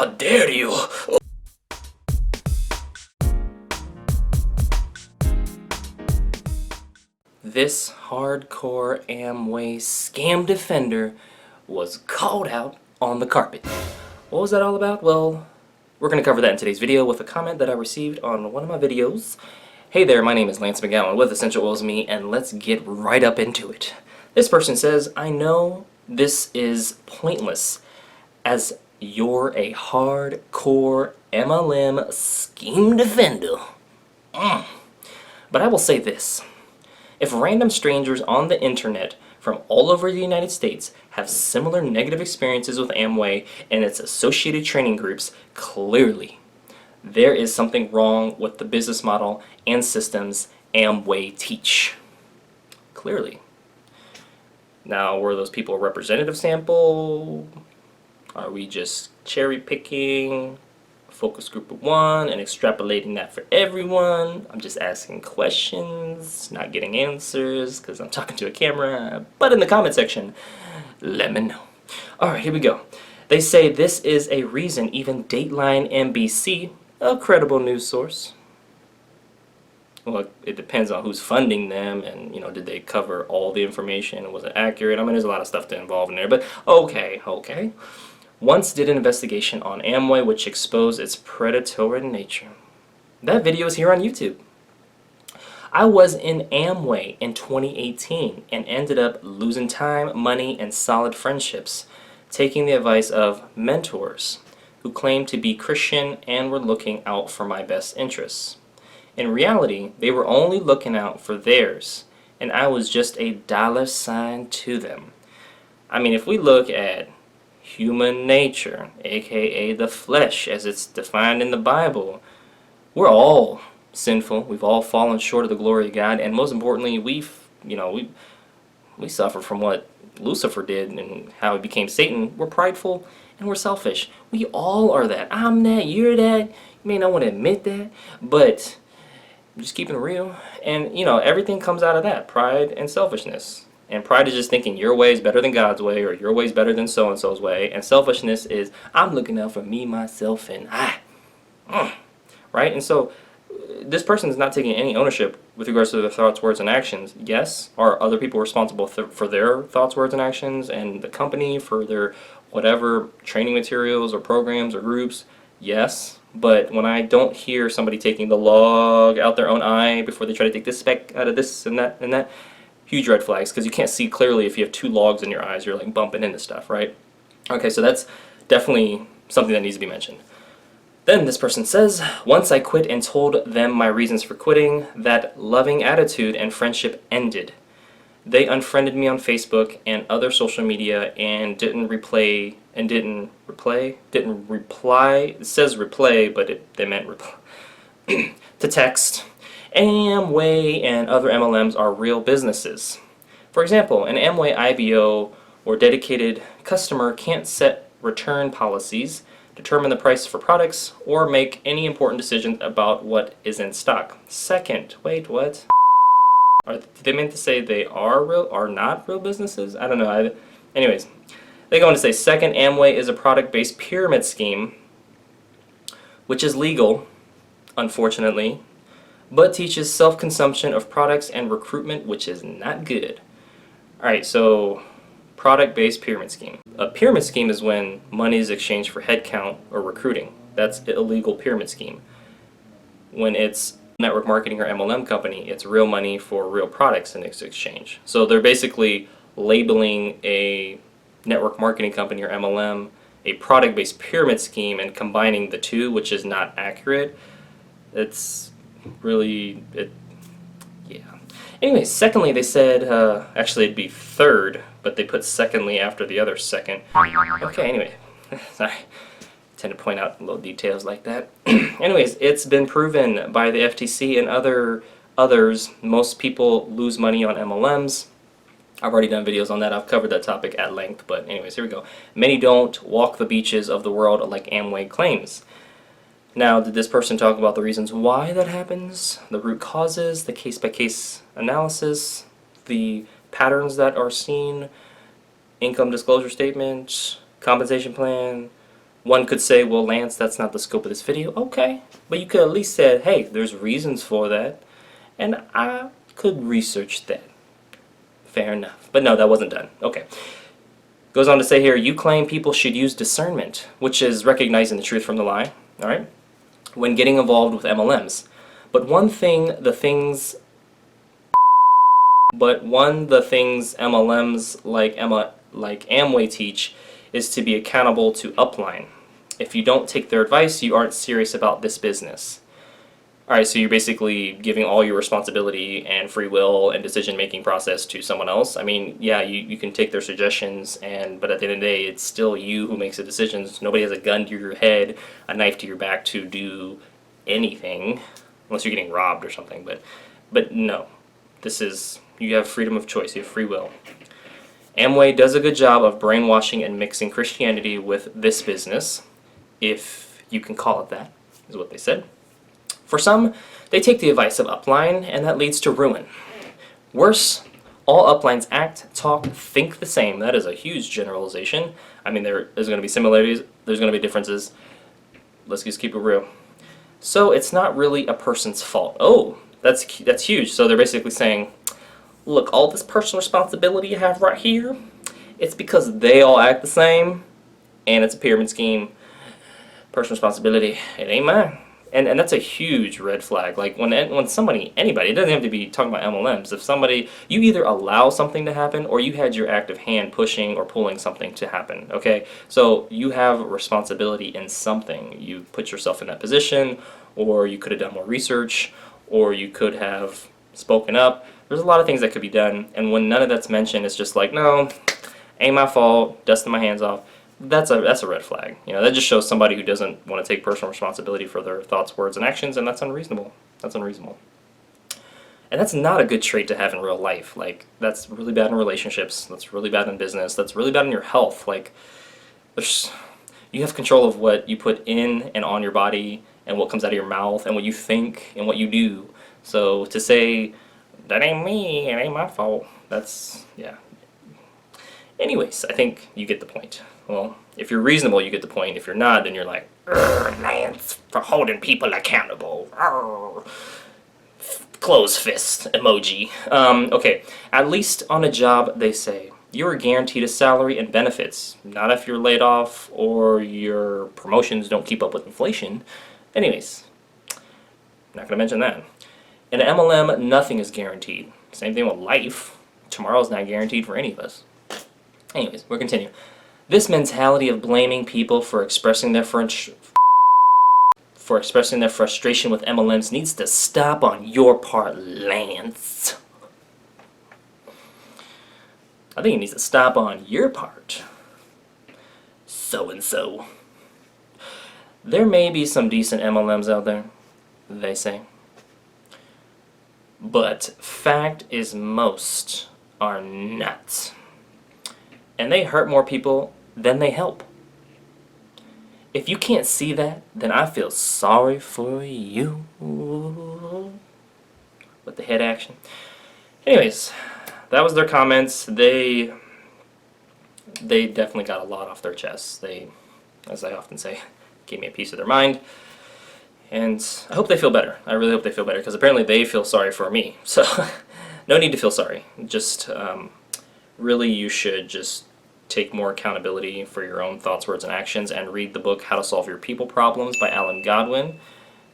How dare you? This hardcore Amway scam defender was called out on the carpet. What was that all about? Well, we're going to cover that in today's video with a comment that I received on one of my videos. Hey there, my name is Lance McGowan with Essential Oils Me, and let's get right up into it. This person says, I know this is pointless, as you're a hardcore MLM scheme defender. But I will say this. If random strangers on the internet from all over the United States have similar negative experiences with Amway and its associated training groups, clearly there is something wrong with the business model and systems Amway teach. Clearly. Now, were those people a representative sample? Are we just cherry picking a focus group of one and extrapolating that for everyone? I'm just asking questions, not getting answers because I'm talking to a camera. But in the comment section, let me know. Alright, here we go. They say this is a reason even Dateline NBC, a credible news source. Well, it depends on who's funding them and, did they cover all the information and was it accurate? I mean, there's a lot of stuff to involve in there, but okay. Once did an investigation on Amway which exposed its predatory nature. That video is here on YouTube. I was in Amway in 2018 and ended up losing time, money, and solid friendships, taking the advice of mentors who claimed to be Christian and were looking out for my best interests. In reality, they were only looking out for theirs, and I was just a dollar sign to them. I mean, if we look at human nature, aka the flesh as it's defined in the Bible, we're all sinful. We've all fallen short of the glory of God, and most importantly, we suffer from what Lucifer did and how he became Satan. We're prideful and we're selfish. We all are that. I'm that, you're that. You may not want to admit that, but I'm just keeping it real. And everything comes out of that, pride and selfishness. And pride is just thinking your way is better than God's way, or your way is better than so-and-so's way. And selfishness is, I'm looking out for me, myself, and I. Right? And so this person is not taking any ownership with regards to their thoughts, words, and actions. Yes, are other people responsible for their thoughts, words, and actions, and the company for their whatever training materials or programs or groups? Yes. But when I don't hear somebody taking the log out their own eye before they try to take this speck out of this and that, huge red flags, because you can't see clearly if you have two logs in your eyes. You're like bumping into stuff, right? Okay, so that's definitely something that needs to be mentioned. Then this person says, once I quit and told them my reasons for quitting, that loving attitude and friendship ended. They unfriended me on Facebook and other social media and didn't reply. It says replay, but they meant reply to text. Amway and other MLMs are real businesses. For example, an Amway IBO or dedicated customer can't set return policies, determine the price for products, or make any important decisions about what is in stock. Second, wait, what? Did they meant to say they are not real businesses? I don't know. Anyways, they go on to say, second, Amway is a product-based pyramid scheme, which is legal, unfortunately, but teaches self-consumption of products and recruitment, which is not good. Alright, so product-based pyramid scheme. A pyramid scheme is when money is exchanged for headcount or recruiting. That's an illegal pyramid scheme. When it's network marketing or MLM company, it's real money for real products in exchange. So they're basically labeling a network marketing company or MLM a product-based pyramid scheme and combining the two, which is not accurate. It's really, yeah. Anyway, secondly, they said, actually it'd be third, but they put secondly after the other second. Okay, anyway, sorry. Tend to point out little details like that. Anyways, it's been proven by the FTC and others, most people lose money on MLMs. I've already done videos on that. I've covered that topic at length, but anyways, here we go. Many don't walk the beaches of the world like Amway claims. Now, did this person talk about the reasons why that happens, the root causes, the case-by-case analysis, the patterns that are seen, income disclosure statement, compensation plan, One could say, well, Lance, that's not the scope of this video. Okay, but you could at least said, hey, there's reasons for that, and I could research that. Fair enough. But no, that wasn't done. Okay. Goes on to say here, you claim people should use discernment, which is recognizing the truth from the lie, all right, when getting involved with MLMs. But one the things MLMs like Amway teach is to be accountable to upline. If you don't take their advice, you aren't serious about this business. Alright, so you're basically giving all your responsibility and free will and decision-making process to someone else. I mean, yeah, you can take their suggestions, but at the end of the day, it's still you who makes the decisions. Nobody has a gun to your head, a knife to your back to do anything, unless you're getting robbed or something. But no, you have freedom of choice, you have free will. Amway does a good job of brainwashing and mixing Christianity with this business, if you can call it that, is what they said. For some, they take the advice of upline, and that leads to ruin. Worse, all uplines act, talk, think the same. That is a huge generalization. I mean, there's going to be similarities, there's going to be differences. Let's just keep it real. So it's not really a person's fault. Oh, that's huge. So they're basically saying, look, all this personal responsibility you have right here, it's because they all act the same, and it's a pyramid scheme. Personal responsibility, it ain't mine. And that's a huge red flag. Like when somebody, anybody, it doesn't have to be talking about MLMs. If somebody, you either allow something to happen or you had your active hand pushing or pulling something to happen, okay? So you have responsibility in something. You put yourself in that position, or you could have done more research, or you could have spoken up. There's a lot of things that could be done, and when none of that's mentioned, it's just like, no, ain't my fault, dusting my hands off. That's a red flag. You know, that just shows somebody who doesn't want to take personal responsibility for their thoughts, words, and actions, and that's unreasonable. That's unreasonable. And that's not a good trait to have in real life. Like, that's really bad in relationships. That's really bad in business. That's really bad in your health. Like, you have control of what you put in and on your body, and what comes out of your mouth, and what you think, and what you do. So to say, that ain't me, it ain't my fault, that's, yeah. Anyways, I think you get the point. Well, if you're reasonable, you get the point. If you're not, then you're like, Lance, for holding people accountable. Close fist emoji. Okay, at least on a job, they say, you are guaranteed a salary and benefits. Not if you're laid off or your promotions don't keep up with inflation. Anyways, not going to mention that. In an MLM, nothing is guaranteed. Same thing with life. Tomorrow's not guaranteed for any of us. Anyways, we'll continue. This mentality of blaming people for expressing their frustration with MLMs needs to stop on your part, Lance. I think it needs to stop on your part, so-and-so. There may be some decent MLMs out there, they say. But fact is most are not. And they hurt more people than they help. If you can't see that, then I feel sorry for you. With the head action. Anyways, that was their comments. They definitely got a lot off their chests. They, as I often say, gave me a piece of their mind. And I hope they feel better. I really hope they feel better, because apparently they feel sorry for me. So, no need to feel sorry. Just, really you should just take more accountability for your own thoughts, words, and actions, and read the book How to Solve Your People Problems by Alan Godwin.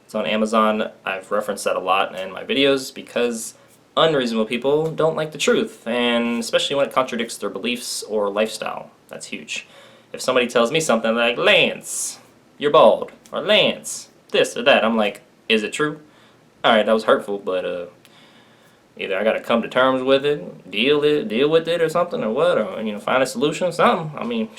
It's on Amazon. I've referenced that a lot in my videos because unreasonable people don't like the truth, and especially when it contradicts their beliefs or lifestyle. That's huge. If somebody tells me something like, Lance, you're bald, or Lance, this or that, I'm like, is it true? Alright, that was hurtful, but either I gotta come to terms with it, deal with it or something, or what, or, you know, find a solution, something. I mean,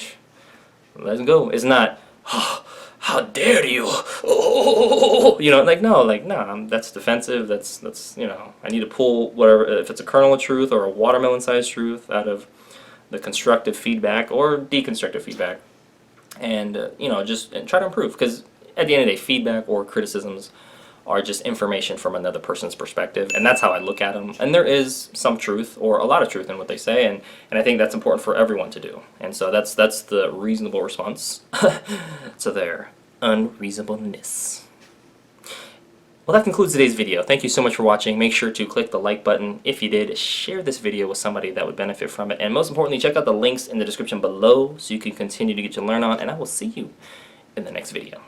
let's go. It's not, oh, how dare you, oh, you know, no, that's defensive, that's, you know, I need to pull whatever, if it's a kernel of truth or a watermelon-sized truth out of the constructive feedback or deconstructive feedback, and, you know, just try to improve, because at the end of the day, feedback or criticisms are just information from another person's perspective, and that's how I look at them. And there is some truth, or a lot of truth, in what they say, and I think that's important for everyone to do. And so that's the reasonable response to their unreasonableness. Well, that concludes today's video. Thank you so much for watching. Make sure to click the like button if you did. Share this video with somebody that would benefit from it. And most importantly, check out the links in the description below so you can continue to get your learn on. And I will see you in the next video.